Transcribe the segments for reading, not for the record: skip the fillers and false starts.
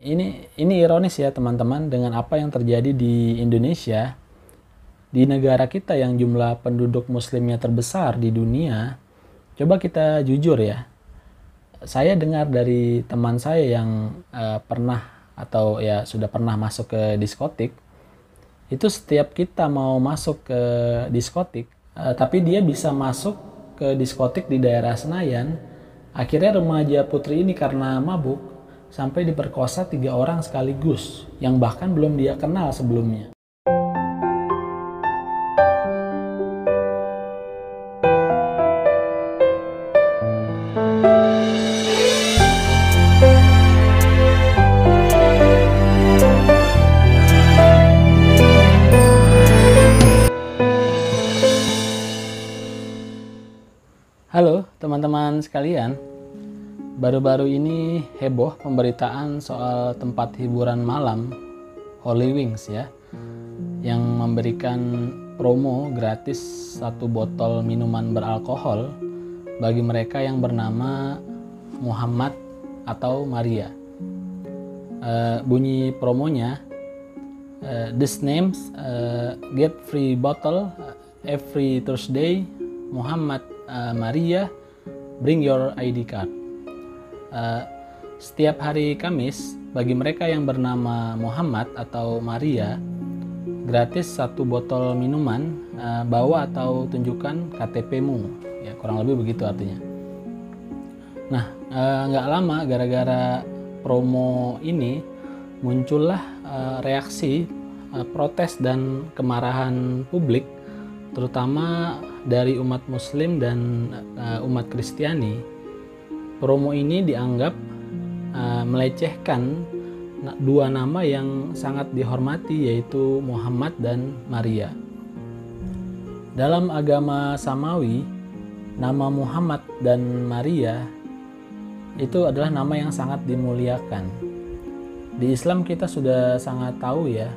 Ini ironis ya teman-teman, dengan apa yang terjadi di Indonesia, di negara kita yang jumlah penduduk muslimnya terbesar di dunia. Coba kita jujur ya, saya dengar dari teman saya yang pernah atau ya sudah pernah masuk ke diskotik, itu setiap kita mau masuk ke diskotik, tapi dia bisa masuk ke diskotik di daerah Senayan, akhirnya remaja putri ini karena mabuk sampai diperkosa 3 orang sekaligus yang bahkan belum dia kenal sebelumnya. Halo teman-teman sekalian, baru-baru ini heboh pemberitaan soal tempat hiburan malam Holy Wings ya, yang memberikan promo gratis 1 botol minuman beralkohol bagi mereka yang bernama Muhammad atau Maria. Bunyi promonya, this names get free bottle every Thursday, Muhammad Maria, bring your ID card. Setiap hari Kamis, bagi mereka yang bernama Muhammad atau Maria, gratis 1 botol minuman, bawa atau tunjukkan KTP-mu. Ya, kurang lebih begitu artinya. Nah, nggak lama gara-gara promo ini muncullah reaksi, protes dan kemarahan publik, terutama dari umat Muslim dan umat Kristiani. Promo ini dianggap melecehkan 2 nama yang sangat dihormati, yaitu Muhammad dan Maria. Dalam agama Samawi, nama Muhammad dan Maria itu adalah nama yang sangat dimuliakan. Di Islam kita sudah sangat tahu ya,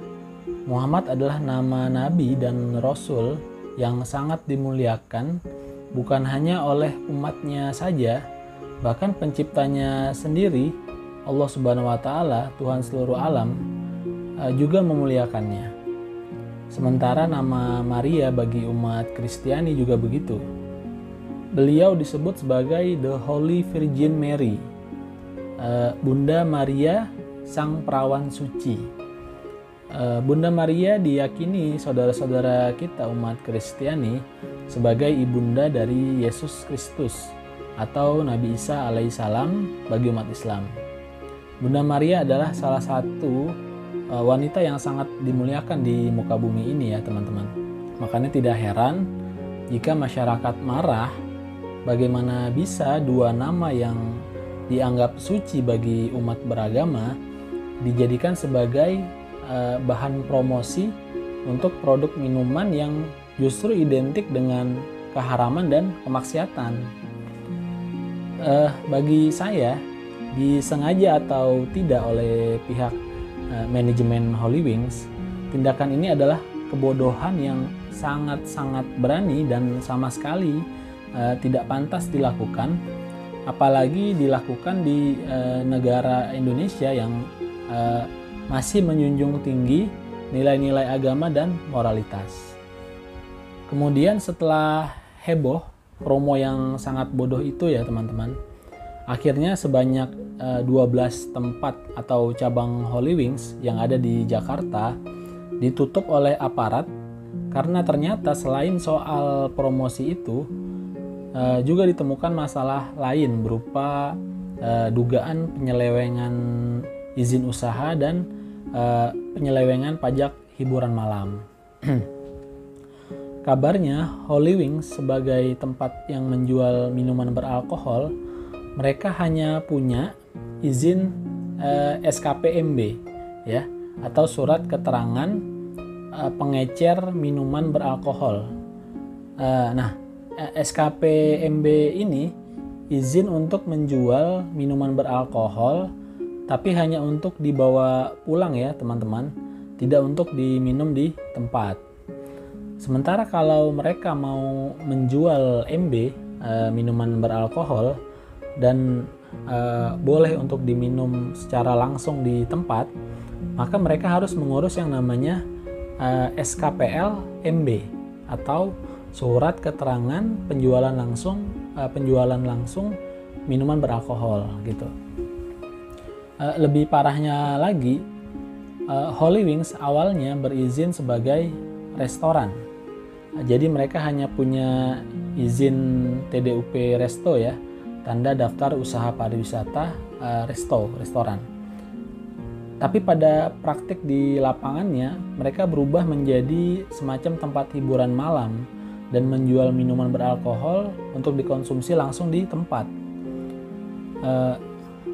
Muhammad adalah nama nabi dan rasul yang sangat dimuliakan, bukan hanya oleh umatnya saja, bahkan penciptanya sendiri, Allah Subhanahu wa Ta'ala, Tuhan seluruh alam, juga memuliakannya. Sementara nama Maria bagi umat Kristiani juga begitu. Beliau disebut sebagai The Holy Virgin Mary, Bunda Maria Sang Perawan Suci. Bunda Maria diyakini saudara-saudara kita umat Kristiani sebagai ibunda dari Yesus Kristus atau Nabi Isa alaihissalam bagi umat Islam. Bunda Maria adalah salah satu wanita yang sangat dimuliakan di muka bumi ini ya teman-teman. Makanya tidak heran jika masyarakat marah bagaimana bisa 2 nama yang dianggap suci bagi umat beragama dijadikan sebagai bahan promosi untuk produk minuman yang justru identik dengan keharaman dan kemaksiatan. Bagi saya, disengaja atau tidak oleh pihak manajemen Holy Wings, tindakan ini adalah kebodohan yang sangat-sangat berani dan sama sekali tidak pantas dilakukan, apalagi dilakukan di negara Indonesia yang masih menjunjung tinggi nilai-nilai agama dan moralitas. Kemudian setelah heboh promo yang sangat bodoh itu ya teman-teman, akhirnya sebanyak 12 tempat atau cabang Holy Wings yang ada di Jakarta ditutup oleh aparat karena ternyata selain soal promosi itu juga ditemukan masalah lain berupa dugaan penyelewengan izin usaha dan penyelewengan pajak hiburan malam. Kabarnya Holy Wings sebagai tempat yang menjual minuman beralkohol, mereka hanya punya izin SKPMB ya, atau surat keterangan pengecer minuman beralkohol. Nah, SKPMB ini izin untuk menjual minuman beralkohol, tapi hanya untuk dibawa pulang ya teman-teman, tidak untuk diminum di tempat. Sementara kalau mereka mau menjual MB, minuman beralkohol, dan boleh untuk diminum secara langsung di tempat, maka mereka harus mengurus yang namanya SKPL MB atau surat keterangan penjualan langsung minuman beralkohol gitu. Lebih parahnya lagi, Holy Wings awalnya berizin sebagai restoran. Jadi mereka hanya punya izin TDUP Resto ya, tanda daftar usaha pariwisata restoran. Tapi pada praktik di lapangannya, mereka berubah menjadi semacam tempat hiburan malam dan menjual minuman beralkohol untuk dikonsumsi langsung di tempat.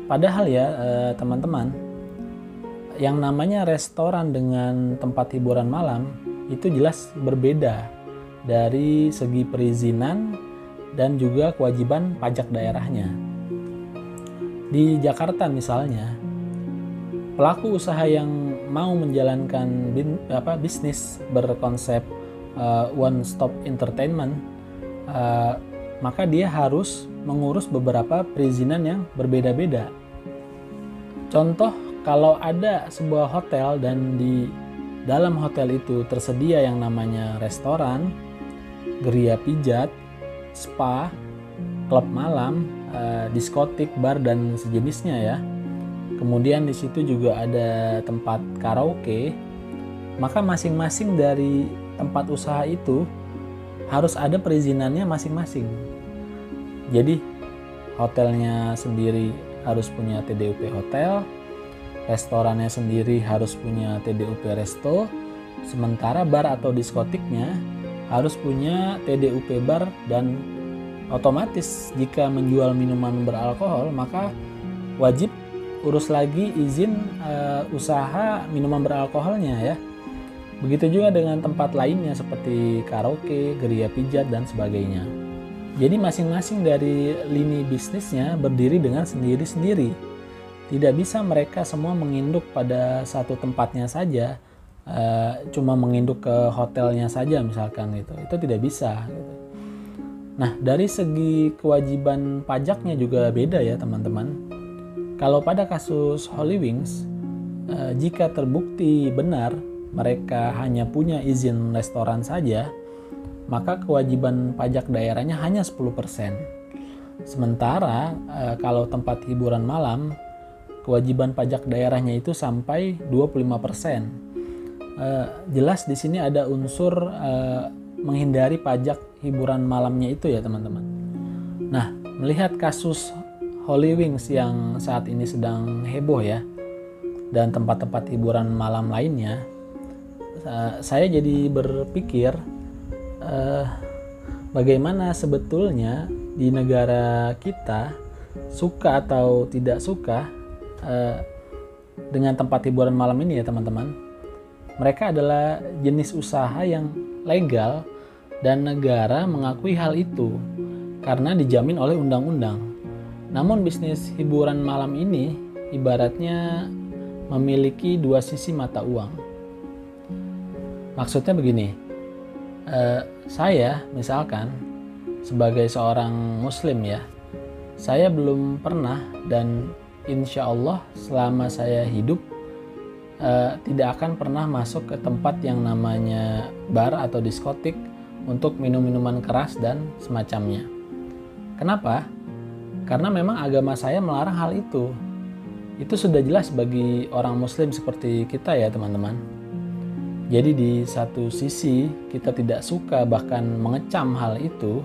Padahal ya teman-teman, yang namanya restoran dengan tempat hiburan malam itu jelas berbeda dari segi perizinan dan juga kewajiban pajak daerahnya. Di Jakarta misalnya, pelaku usaha yang mau menjalankan bisnis berkonsep one stop entertainment, maka dia harus mengurus beberapa perizinan yang berbeda-beda. Contoh, kalau ada sebuah hotel dan di dalam hotel itu tersedia yang namanya restoran, geria pijat, spa, klub malam, diskotik, bar dan sejenisnya ya. Kemudian di situ juga ada tempat karaoke. Maka masing-masing dari tempat usaha itu harus ada perizinannya masing-masing. Jadi hotelnya sendiri harus punya TDUP hotel, restorannya sendiri harus punya TDUP resto, sementara bar atau diskotiknya harus punya TDUP bar, dan otomatis jika menjual minuman beralkohol maka wajib urus lagi izin usaha minuman beralkoholnya ya. Begitu juga dengan tempat lainnya seperti karaoke, geria pijat dan sebagainya. Jadi masing-masing dari lini bisnisnya berdiri dengan sendiri-sendiri. Tidak bisa mereka semua menginduk pada satu tempatnya saja, cuma menginduk ke hotelnya saja misalkan gitu. Itu tidak bisa gitu. Nah, dari segi kewajiban pajaknya juga beda ya teman-teman. Kalau pada kasus Holy Wings, jika terbukti benar mereka hanya punya izin restoran saja, maka kewajiban pajak daerahnya hanya 10%. Sementara kalau tempat hiburan malam, kewajiban pajak daerahnya itu sampai 25%. Jelas di sini ada unsur menghindari pajak hiburan malamnya itu ya teman-teman. Nah, melihat kasus Holy Wings yang saat ini sedang heboh ya, dan tempat-tempat hiburan malam lainnya, saya jadi berpikir bagaimana sebetulnya di negara kita, suka atau tidak suka dengan tempat hiburan malam ini ya teman-teman, mereka adalah jenis usaha yang legal dan negara mengakui hal itu karena dijamin oleh undang-undang. Namun bisnis hiburan malam ini ibaratnya memiliki dua sisi mata uang. Maksudnya begini, saya misalkan sebagai seorang muslim ya, saya belum pernah dan insya Allah selama saya hidup tidak akan pernah masuk ke tempat yang namanya bar atau diskotik untuk minum minuman keras dan semacamnya. Kenapa? Karena memang agama saya melarang hal itu. Itu sudah jelas bagi orang muslim seperti kita ya teman-teman. Jadi di satu sisi kita tidak suka bahkan mengecam hal itu,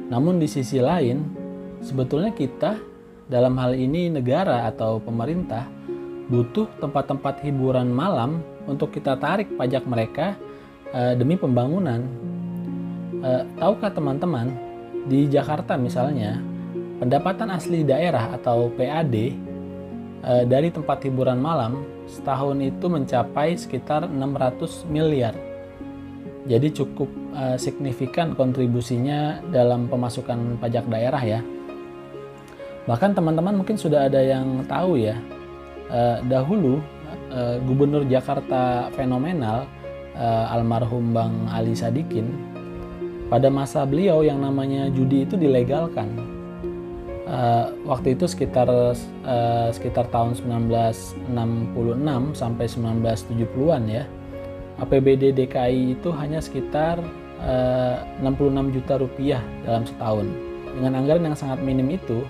namun di sisi lain sebetulnya kita dalam hal ini negara atau pemerintah butuh tempat-tempat hiburan malam untuk kita tarik pajak mereka demi pembangunan. Tahukah teman-teman, di Jakarta misalnya, pendapatan asli daerah atau PAD dari tempat hiburan malam setahun itu mencapai sekitar 600 miliar. Jadi cukup signifikan kontribusinya dalam pemasukan pajak daerah ya. Bahkan teman-teman mungkin sudah ada yang tahu ya, dahulu Gubernur Jakarta fenomenal almarhum Bang Ali Sadikin, pada masa beliau yang namanya judi itu dilegalkan. Waktu itu sekitar tahun 1966 sampai 1970-an ya. APBD DKI itu hanya sekitar 66 juta rupiah dalam setahun. Dengan anggaran yang sangat minim itu,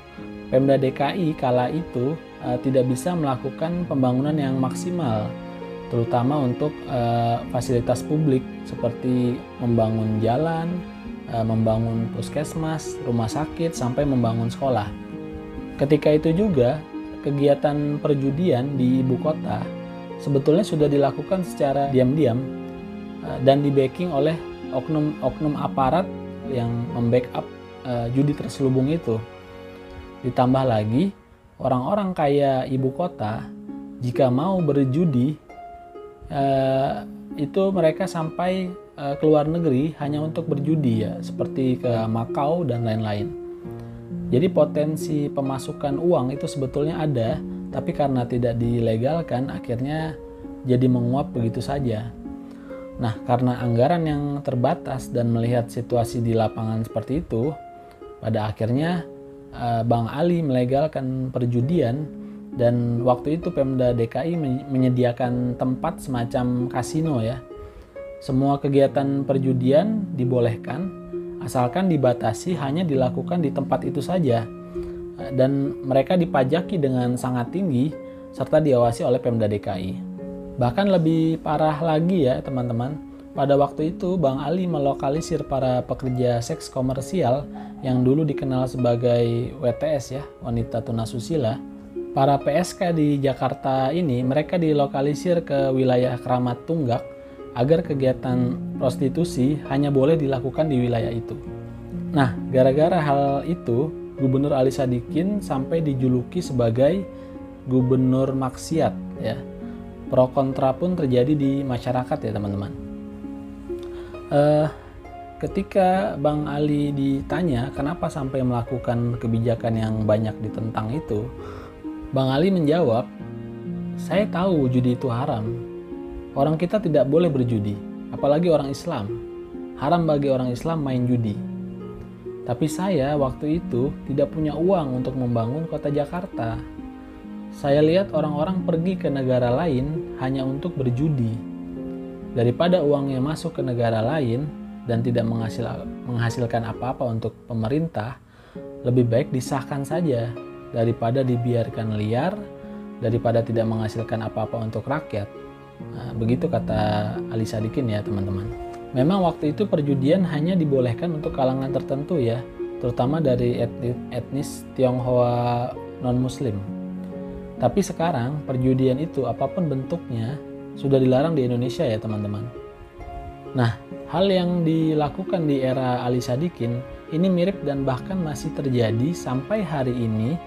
Pemda DKI kala itu tidak bisa melakukan pembangunan yang maksimal, terutama untuk fasilitas publik seperti membangun jalan, membangun puskesmas, rumah sakit, sampai membangun sekolah. Ketika itu juga, kegiatan perjudian di ibu kota sebetulnya sudah dilakukan secara diam-diam dan di-backing oleh oknum aparat yang membackup judi terselubung itu. Ditambah lagi, orang-orang kaya ibu kota jika mau berjudi itu mereka sampai ke luar negeri hanya untuk berjudi ya, seperti ke Makau dan lain-lain. Jadi potensi pemasukan uang itu sebetulnya ada, tapi karena tidak dilegalkan akhirnya jadi menguap begitu saja. Nah, karena anggaran yang terbatas dan melihat situasi di lapangan seperti itu, pada akhirnya Bang Ali melegalkan perjudian, dan waktu itu Pemda DKI menyediakan tempat semacam kasino ya. Semua kegiatan perjudian dibolehkan asalkan dibatasi hanya dilakukan di tempat itu saja, dan mereka dipajaki dengan sangat tinggi serta diawasi oleh Pemda DKI. Bahkan lebih parah lagi ya teman-teman, pada waktu itu Bang Ali melokalisir para pekerja seks komersial yang dulu dikenal sebagai WTS ya, wanita tunasusila. Para PSK di Jakarta ini mereka dilokalisir ke wilayah Kramat Tunggak agar kegiatan prostitusi hanya boleh dilakukan di wilayah itu. Nah, gara-gara hal itu, Gubernur Ali Sadikin sampai dijuluki sebagai Gubernur Maksiat ya. Pro kontra pun terjadi di masyarakat ya teman-teman. Ketika Bang Ali ditanya kenapa sampai melakukan kebijakan yang banyak ditentang itu, Bang Ali menjawab, "Saya tahu judi itu haram. Orang kita tidak boleh berjudi, apalagi orang Islam. Haram bagi orang Islam main judi. Tapi saya waktu itu tidak punya uang untuk membangun kota Jakarta. Saya lihat orang-orang pergi ke negara lain hanya untuk berjudi. Daripada uangnya masuk ke negara lain dan tidak menghasilkan apa-apa untuk pemerintah, lebih baik disahkan saja daripada dibiarkan liar, daripada tidak menghasilkan apa-apa untuk rakyat." Nah, begitu kata Ali Sadikin ya teman-teman. Memang waktu itu perjudian hanya dibolehkan untuk kalangan tertentu ya, terutama dari etnis Tionghoa non-muslim. Tapi sekarang perjudian itu apapun bentuknya sudah dilarang di Indonesia ya teman-teman. Nah, hal yang dilakukan di era Ali Sadikin ini mirip dan bahkan masih terjadi sampai hari ini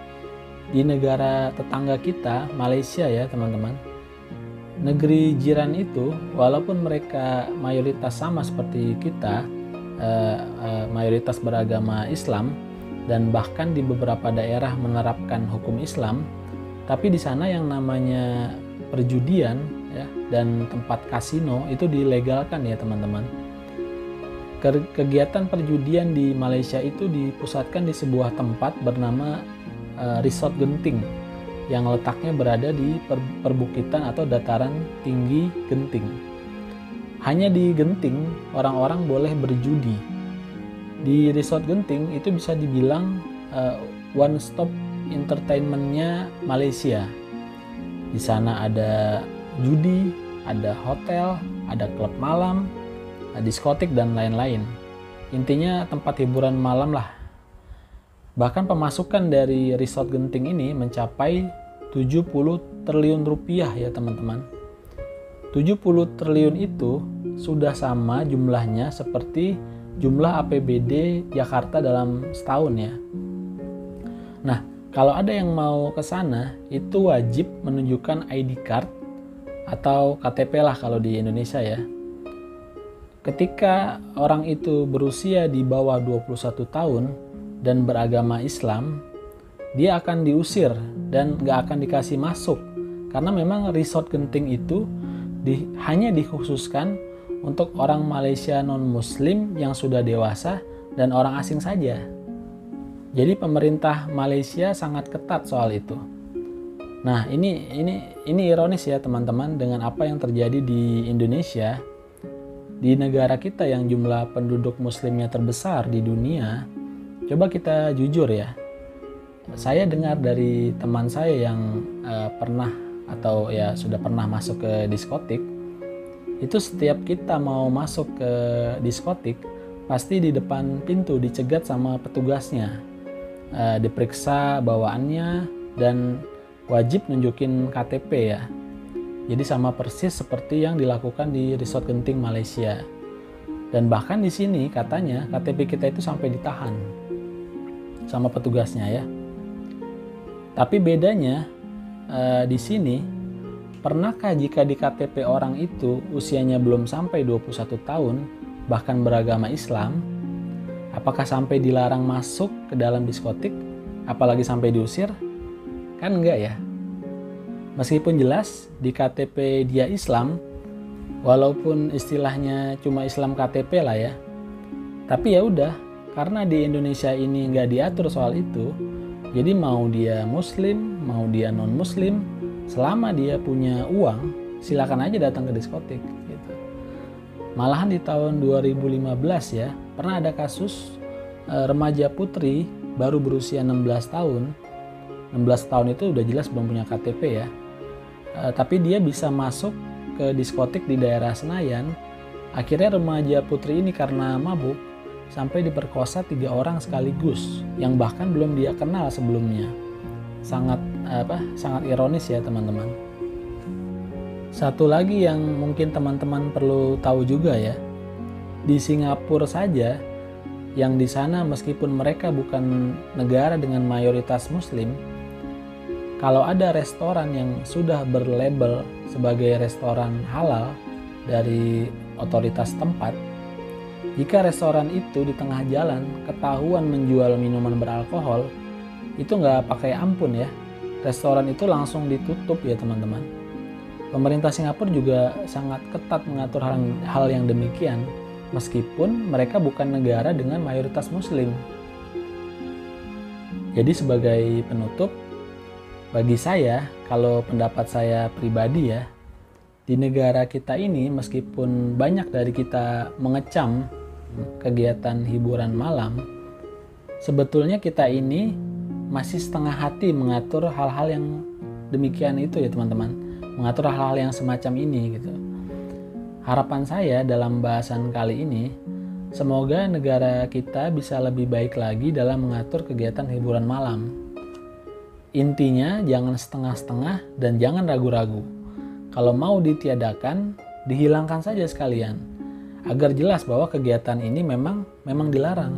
di negara tetangga kita, Malaysia ya teman-teman. Negeri jiran itu walaupun mereka mayoritas sama seperti kita, mayoritas beragama Islam dan bahkan di beberapa daerah menerapkan hukum Islam, tapi di sana yang namanya perjudian ya, dan tempat kasino itu dilegalkan ya teman-teman. Kegiatan perjudian di Malaysia itu dipusatkan di sebuah tempat bernama Resort Genting yang letaknya berada di perbukitan atau dataran tinggi Genting. Hanya di Genting orang-orang boleh berjudi. Di Resort Genting itu bisa dibilang one stop entertainmentnya Malaysia. Di sana ada judi, ada hotel, ada klub malam, diskotik dan lain-lain. Intinya tempat hiburan malam lah. Bahkan pemasukan dari Resort Genting ini mencapai 70 triliun rupiah ya teman-teman. 70 triliun itu sudah sama jumlahnya seperti jumlah APBD Jakarta dalam setahun ya. Nah, kalau ada yang mau ke sana itu wajib menunjukkan ID card atau KTP lah kalau di Indonesia ya. Ketika orang itu berusia di bawah 21 tahun dan beragama Islam, dia akan diusir dan gak akan dikasih masuk karena memang Resort Genting itu hanya dikhususkan untuk orang Malaysia non-Muslim yang sudah dewasa dan orang asing saja. Jadi pemerintah Malaysia sangat ketat soal itu. Nah, ini ironis ya teman-teman, dengan apa yang terjadi di Indonesia, di negara kita yang jumlah penduduk muslimnya terbesar di dunia. Coba kita jujur ya. Saya dengar dari teman saya yang pernah atau ya sudah pernah masuk ke diskotik, itu setiap kita mau masuk ke diskotik, pasti di depan pintu dicegat sama petugasnya, diperiksa bawaannya, dan wajib nunjukin KTP ya. Jadi sama persis seperti yang dilakukan di Resort Genting Malaysia. Dan bahkan di sini katanya KTP kita itu sampai ditahan sama petugasnya ya. Tapi bedanya di sini, pernahkah jika di KTP orang itu usianya belum sampai 21 tahun, bahkan beragama Islam, apakah sampai dilarang masuk ke dalam diskotik, apalagi sampai diusir? Kan enggak ya. Meskipun jelas di KTP dia Islam, walaupun istilahnya cuma Islam KTP lah ya, tapi ya udah, karena di Indonesia ini nggak diatur soal itu, jadi mau dia Muslim, mau dia non Muslim, selama dia punya uang, silakan aja datang ke diskotik. Gitu. Malahan di tahun 2015 ya, pernah ada kasus remaja putri baru berusia 16 tahun. 16 tahun itu udah jelas belum punya KTP ya. Tapi dia bisa masuk ke diskotik di daerah Senayan. Akhirnya remaja putri ini karena mabuk sampai diperkosa 3 orang sekaligus, yang bahkan belum dia kenal sebelumnya. Sangat ironis ya teman-teman. Satu lagi yang mungkin teman-teman perlu tahu juga ya, di Singapura saja, yang di sana meskipun mereka bukan negara dengan mayoritas Muslim, kalau ada restoran yang sudah berlabel sebagai restoran halal dari otoritas tempat, jika restoran itu di tengah jalan ketahuan menjual minuman beralkohol, itu nggak pakai ampun ya. Restoran itu langsung ditutup ya teman-teman. Pemerintah Singapura juga sangat ketat mengatur hal yang demikian, meskipun mereka bukan negara dengan mayoritas Muslim. Jadi sebagai penutup, bagi saya, kalau pendapat saya pribadi ya, di negara kita ini meskipun banyak dari kita mengecam kegiatan hiburan malam, sebetulnya kita ini masih setengah hati mengatur hal-hal yang demikian itu ya teman-teman, mengatur hal-hal yang semacam ini gitu. Harapan saya dalam bahasan kali ini, semoga negara kita bisa lebih baik lagi dalam mengatur kegiatan hiburan malam. Intinya jangan setengah-setengah dan jangan ragu-ragu. Kalau mau ditiadakan, dihilangkan saja sekalian, agar jelas bahwa kegiatan ini memang dilarang.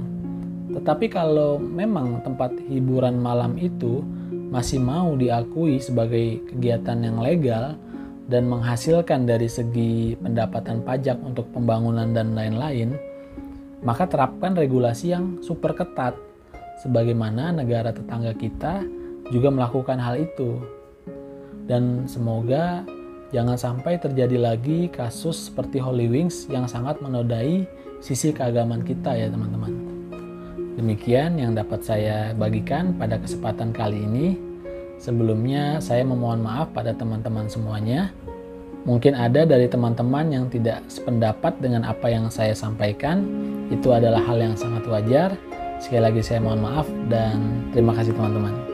Tetapi kalau memang tempat hiburan malam itu masih mau diakui sebagai kegiatan yang legal dan menghasilkan dari segi pendapatan pajak untuk pembangunan dan lain-lain, maka terapkan regulasi yang super ketat, sebagaimana negara tetangga kita juga melakukan hal itu. Dan semoga jangan sampai terjadi lagi kasus seperti Holy Wings yang sangat menodai sisi keagamaan kita ya teman-teman. Demikian yang dapat saya bagikan pada kesempatan kali ini. Sebelumnya saya memohon maaf pada teman-teman semuanya. Mungkin ada dari teman-teman yang tidak sependapat dengan apa yang saya sampaikan. Itu adalah hal yang sangat wajar. Sekali lagi saya mohon maaf dan terima kasih teman-teman.